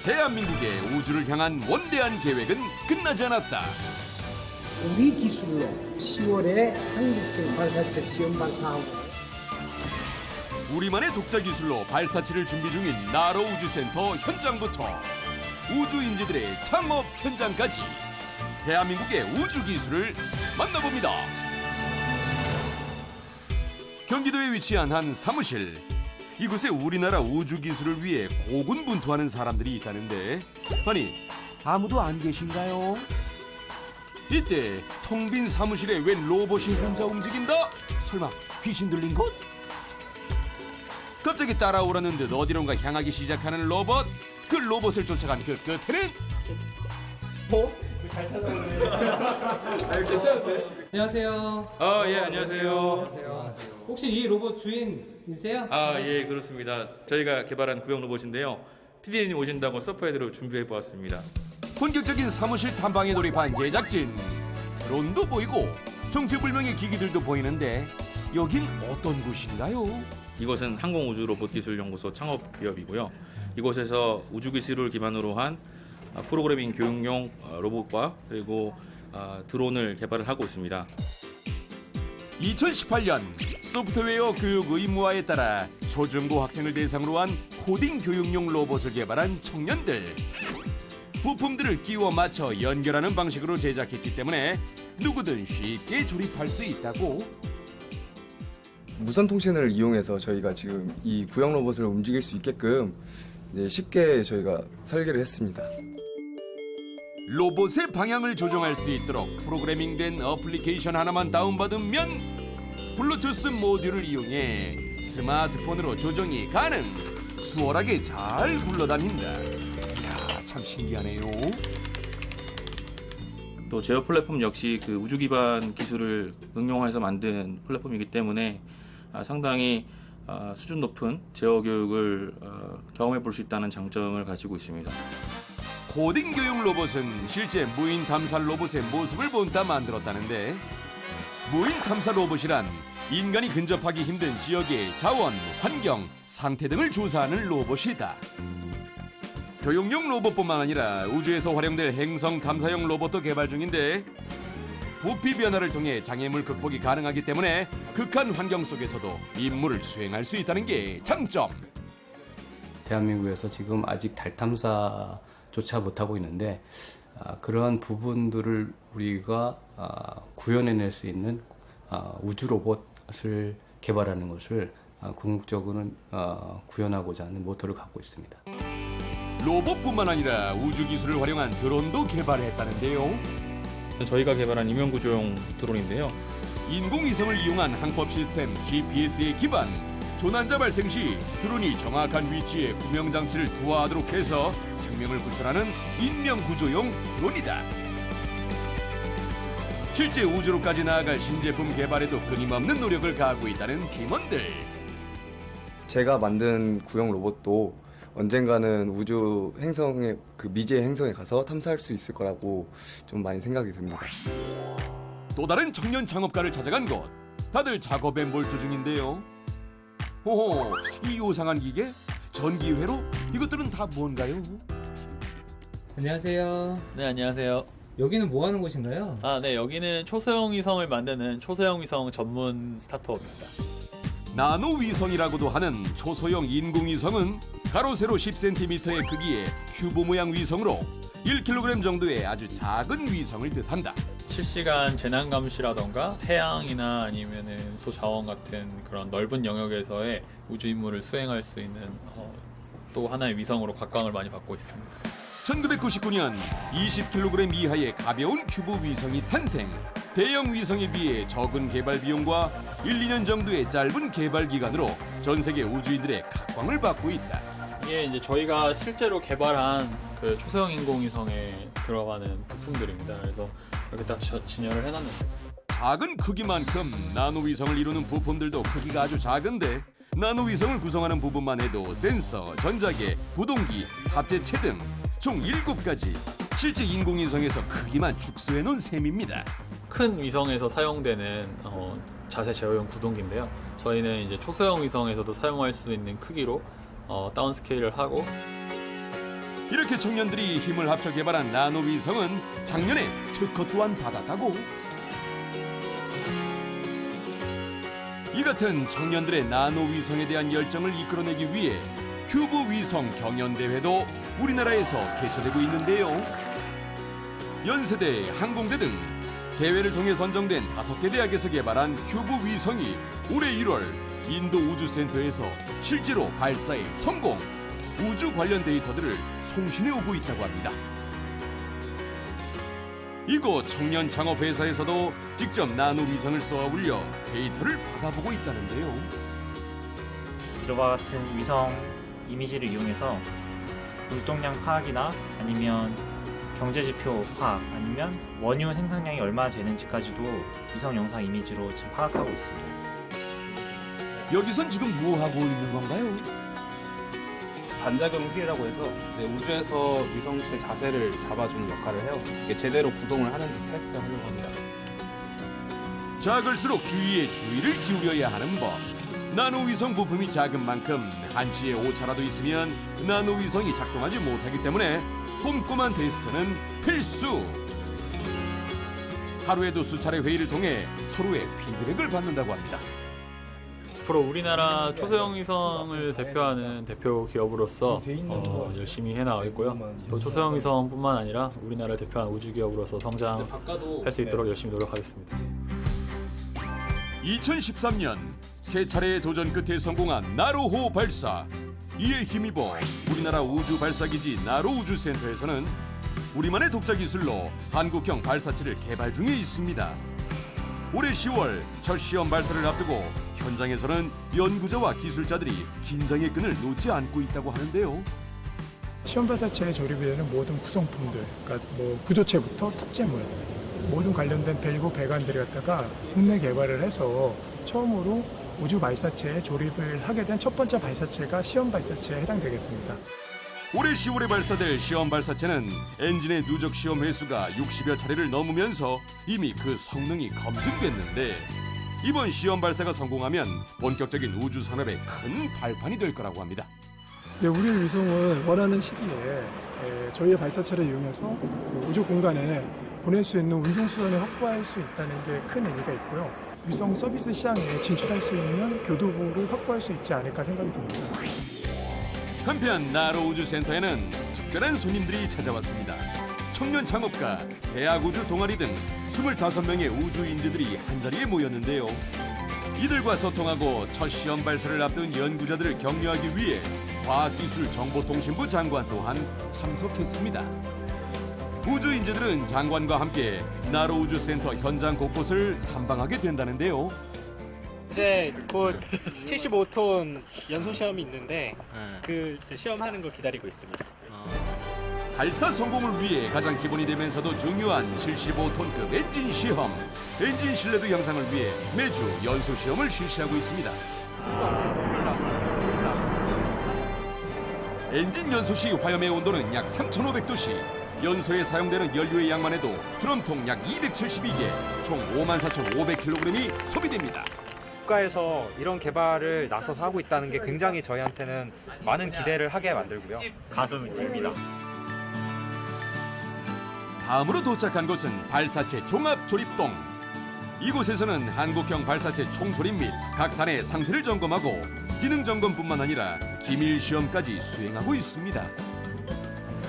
대한민국의 우주를 향한 원대한 계획은 끝나지 않았다. 우리 기술로 10월에 한국형 발사체 지원 발사하고 우리만의 독자 기술로 발사체를 준비 중인 나로 우주센터 현장부터 우주인재들의 창업 현장까지 대한민국의 우주 기술을 만나봅니다. 경기도에 위치한 한 사무실. 이곳에 우리나라 우주 기술을 위해 고군분투하는 사람들이 있다는데, 아니 아무도 안 계신가요? 이때 텅 빈 사무실에 웬 로봇이 혼자 움직인다? 설마 귀신 들린 것? 갑자기 따라오라는 듯 어디론가 향하기 시작하는 로봇. 그 로봇을 쫓아간 그 끝에는 잘 찾아오네. 아, 괜찮은데? 안녕하세요. 예, 안녕하세요. 혹시 이 로봇 주인이세요? 예, 그렇습니다. 저희가 개발한 구형 로봇인데요. PD님 오신다고 서프헤드로 준비해 보았습니다. 본격적인 사무실 탐방에 돌입한 제작진. 드론도 보이고 정체불명의 기기들도 보이는데 여긴 어떤 곳인가요? 이곳은 항공우주로봇기술연구소 창업기업이고요. 이곳에서 우주기술을 기반으로 한 프로그래밍 교육용 로봇과 그리고 드론을 개발을 하고 있습니다. 2018년 소프트웨어 교육 의무화에 따라 초중고 학생을 대상으로 한 코딩 교육용 로봇을 개발한 청년들. 부품들을 끼워 맞춰 연결하는 방식으로 제작했기 때문에 누구든 쉽게 조립할 수 있다고. 무선 통신을 이용해서 저희가 지금 이 구형 로봇을 움직일 수 있게끔 쉽게 저희가 설계를 했습니다. 로봇의 방향을 조정할 수 있도록 프로그래밍된 어플리케이션 하나만 다운받으면 블루투스 모듈을 이용해 스마트폰으로 조정이 가능. 수월하게 잘 굴러다닌다. 이야, 참 신기하네요. 또 제어 플랫폼 역시 그 우주 기반 기술을 응용해서 만든 플랫폼이기 때문에 상당히 수준 높은 제어 교육을 경험해 볼 수 있다는 장점을 가지고 있습니다. 코딩 교육 로봇은 실제 무인 탐사 로봇의 모습을 본따 만들었다는데, 무인 탐사 로봇이란 인간이 근접하기 힘든 지역의 자원, 환경, 상태 등을 조사하는 로봇이다. 교육용 로봇뿐만 아니라 우주에서 활용될 행성 탐사용 로봇도 개발 중인데, 부피 변화를 통해 장애물 극복이 가능하기 때문에 극한 환경 속에서도 임무를 수행할 수 있다는 게 장점. 대한민국에서 지금 아직 달 탐사조차 못하고 있는데 그러한 부분들을 우리가 구현해낼 수 있는 우주 로봇을 개발하는 것을 궁극적으로는 구현하고자 하는 모토를 갖고 있습니다. 로봇뿐만 아니라 우주 기술을 활용한 드론도 개발했다는데요. 저희가 개발한 임용구조용 드론인데요. 인공위성을 이용한 항법 시스템 GPS에 기반. 조난자 발생 시 드론이 정확한 위치에 구명장치를 투하하도록 해서 생명을 구출하는 인명구조용 드론이다. 실제 우주로까지 나아갈 신제품 개발에도 끊임없는 노력을 가하고 있다는 팀원들. 제가 만든 구형 로봇도 언젠가는 우주 행성의 그 미지의 행성에 가서 탐사할 수 있을 거라고 좀 많이 생각이 듭니다. 또 다른 청년 창업가를 찾아간 곳. 다들 작업에 몰두 중인데요. 호호, 이 요상한 기계? 전기회로? 이것들은 다 뭔가요? 안녕하세요. 네, 안녕하세요. 여기는 뭐 하는 곳인가요? 네, 여기는 초소형 위성을 만드는 초소형 위성 전문 스타트업입니다. 나노 위성이라고도 하는 초소형 인공위성은 가로 세로 10cm의 크기의 큐브 모양 위성으로 1kg 정도의 아주 작은 위성을 뜻한다. 실시간 재난 감시라던가 해양이나 아니면은 소자원 같은 그런 넓은 영역에서의 우주 임무를 수행할 수 있는 또 하나의 위성으로 각광을 많이 받고 있습니다. 1999년 20kg 이하의 가벼운 큐브 위성이 탄생. 대형 위성에 비해 적은 개발 비용과 1, 2년 정도의 짧은 개발 기간으로 전 세계 우주인들의 각광을 받고 있다. 이게 이제 저희가 실제로 개발한 그 초소형 인공위성에 들어가는 부품들입니다. 그래서 이렇게 딱 진열을 해놨는데, 작은 크기만큼 나노 위성을 이루는 부품들도 크기가 아주 작은데, 나노 위성을 구성하는 부분만 해도 센서, 전자계, 구동기, 합재체 등 총 7가지. 실제 인공위성에서 크기만 축소해 놓은 셈입니다. 큰 위성에서 사용되는 자세 제어용 구동기인데요. 저희는 이제 초소형 위성에서도 사용할 수 있는 크기로 다운스케일을 하고 이렇게 청년들이 힘을 합쳐 개발한 나노위성은 작년에 특허 또한 받았다고. 이 같은 청년들의 나노위성에 대한 열정을 이끌어내기 위해 큐브 위성 경연대회도 우리나라에서 개최되고 있는데요. 연세대, 항공대 등 대회를 통해 선정된 5개 대학에서 개발한 큐브 위성이 올해 1월 인도 우주센터에서 실제로 발사에 성공, 우주 관련 데이터들을 송신해 오고 있다고 합니다. 이곳 청년 창업 회사에서도 직접 나노 위성을 쏘아 올려 데이터를 받아보고 있다는데요. 이와 같은 위성 이미지를 이용해서 물동량 파악이나 아니면 경제지표 파악 아니면 원유 생산량이 얼마나 되는지까지도 위성 영상 이미지로 지금 파악하고 있습니다. 여기선 지금 뭐 하고 있는 건가요? 반작용 휠이라고 해서 이제 우주에서 위성체 자세를 잡아주는 역할을 해요. 이게 제대로 구동을 하는지 테스트하는 겁니다. 작을수록 주위에 주의를 기울여야 하는 법. 나노위성 부품이 작은 만큼 한치의 오차라도 있으면 나노위성이 작동하지 못하기 때문에 꼼꼼한 테스트는 필수. 하루에도 수차례 회의를 통해 서로의 피드백을 받는다고 합니다. 앞으로 우리나라 초소형 위성을 대표하는 대표 기업으로서 열심히 해나가겠고요. 또 초소형 위성뿐만 아니라 우리나라를 대표하는 우주 기업으로서 성장할 수 있도록 열심히 노력하겠습니다. 2013년 세 차례의 도전 끝에 성공한 나로호 발사. 이에 힘입어 우리나라 우주 발사기지 나로우주센터에서는 우리만의 독자 기술로 한국형 발사체를 개발 중에 있습니다. 올해 10월 첫 시험 발사를 앞두고 현장에서는 연구자와 기술자들이 긴장의 끈을 놓지 않고 있다고 하는데요. 시험 발사체에 조립이 되는 모든 구성품들, 그러니까 뭐 구조체부터 탑재물, 모든 관련된 밸브 배관들을 갖다가 국내 개발을 해서 처음으로 우주 발사체에 조립을 하게 된 첫 번째 발사체가 시험 발사체에 해당되겠습니다. 올해 10월에 발사될 시험 발사체는 엔진의 누적 시험 횟수가 60여 차례를 넘으면서 이미 그 성능이 검증됐는데 이번 시험 발사가 성공하면 본격적인 우주 산업의 큰 발판이 될 거라고 합니다. 네, 우리 위성을 원하는 시기에 저희의 발사체를 이용해서 우주 공간에 보낼 수 있는 운송 수단을 확보할 수 있다는 게 큰 의미가 있고요. 위성 서비스 시장에 진출할 수 있는 교두보를 확보할 수 있지 않을까 생각이 듭니다. 한편 나로우주센터에는 특별한 손님들이 찾아왔습니다. 청년 창업가, 대학 우주 동아리 등 25명의 우주 인재들이 한자리에 모였는데요. 이들과 소통하고 첫 시험 발사를 앞둔 연구자들을 격려하기 위해 과학기술정보통신부 장관 또한 참석했습니다. 우주 인재들은 장관과 함께 나로우주센터 현장 곳곳을 탐방하게 된다는데요. 이제 곧 75톤 연소 시험이 있는데 그 시험하는 거 기다리고 있습니다. 발사 성공을 위해 가장 기본이 되면서도 중요한 75톤급 엔진 시험. 엔진 신뢰도 향상을 위해 매주 연소 시험을 실시하고 있습니다. 엔진 연소 시 화염의 온도는 약 3,500도씨. 연소에 사용되는 연료의 양만 해도 드럼통 약 272개, 총 54,500kg이 소비됩니다. 국가에서 이런 개발을 나서서 하고 있다는 게 굉장히 저희한테는 많은 기대를 하게 만들고요. 가슴이 듭니다. 다음으로 도착한 곳은 발사체 종합조립동. 이곳에서는 한국형 발사체 총조립 및 각 단의 상태를 점검하고 기능 점검뿐만 아니라 기밀 시험까지 수행하고 있습니다.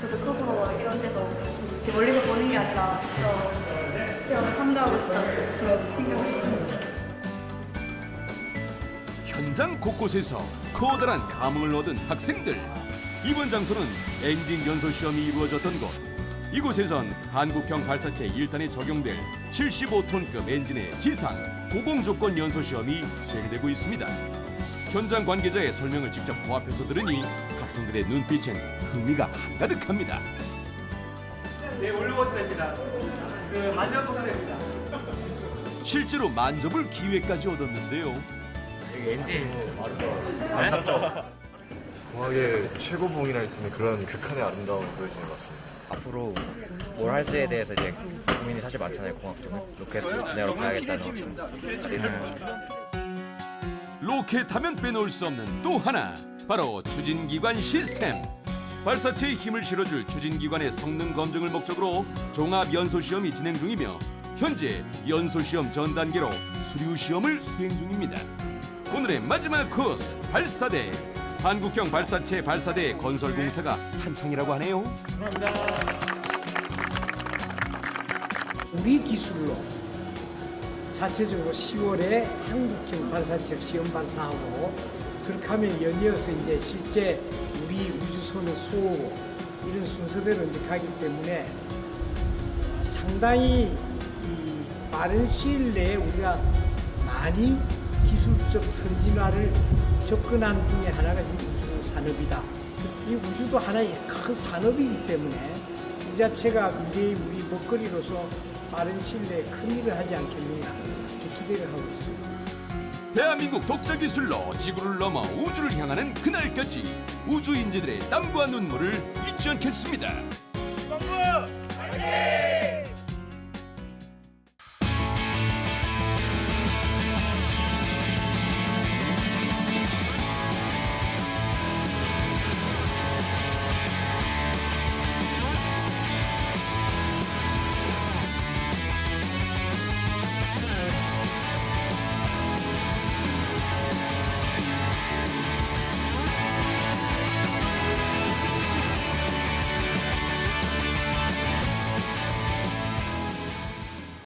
저도 커서 이런 데서 같이 이렇게 멀리서 보는 게 아니라 직접 시험에 참가하고 싶다는 그런 생각을 했습니다. 현장 곳곳에서 커다란 감흥을 얻은 학생들. 이번 장소는 엔진 연소 시험이 이루어졌던 곳. 이곳에선 한국형 발사체 1단에 적용될 75톤급 엔진의 지상, 고공조건 연소 시험이 수행되고 있습니다. 현장 관계자의 설명을 직접 코앞에서 들으니 학생들의 눈빛엔 흥미가 한가득합니다. 네, 올려보셔야 됩니다. 만져보셔야 됩니다. 실제로 만져볼 기회까지 얻었는데요. 공학의 최고봉이라 했으니 그런 극한의 아름다움을 보여주는 것 같습니다. 앞으로 뭘 할지에 대해서 이제 고민이 사실 많잖아요. 공학 쪽에 로켓 분야로 가야겠다는 것 같습니다. 로켓 하면 빼놓을 수 없는 또 하나, 바로 추진기관 시스템. 발사체에 힘을 실어줄 추진기관의 성능 검증을 목적으로 종합 연소시험이 진행 중이며 현재 연소시험 전 단계로 수류시험을 수행 중입니다. 오늘의 마지막 코스 발사대. 한국형 발사체 발사대 건설 공사가 한창이라고 하네요. 우리 기술로 자체적으로 10월에 한국형 발사체 시험 발사하고 그렇게 하면 연이어서 이제 실제 우리 우주선을 쏘고 이런 순서대로 이제 가기 때문에 상당히 이 빠른 시일 내에 우리가 많이 기술적 선진화를 접근한 중에 하나가 이 우주 산업이다. 이 우주도 하나의 큰 산업이기 때문에 이 자체가 미래의 우리 먹거리로서 빠른 시일 내에 큰 일을 하지 않겠느냐 이렇게 기대를 하고 있습니다. 대한민국 독자 기술로 지구를 넘어 우주를 향하는 그날까지 우주 인재들의 땀과 눈물을 잊지 않겠습니다. 화이팅!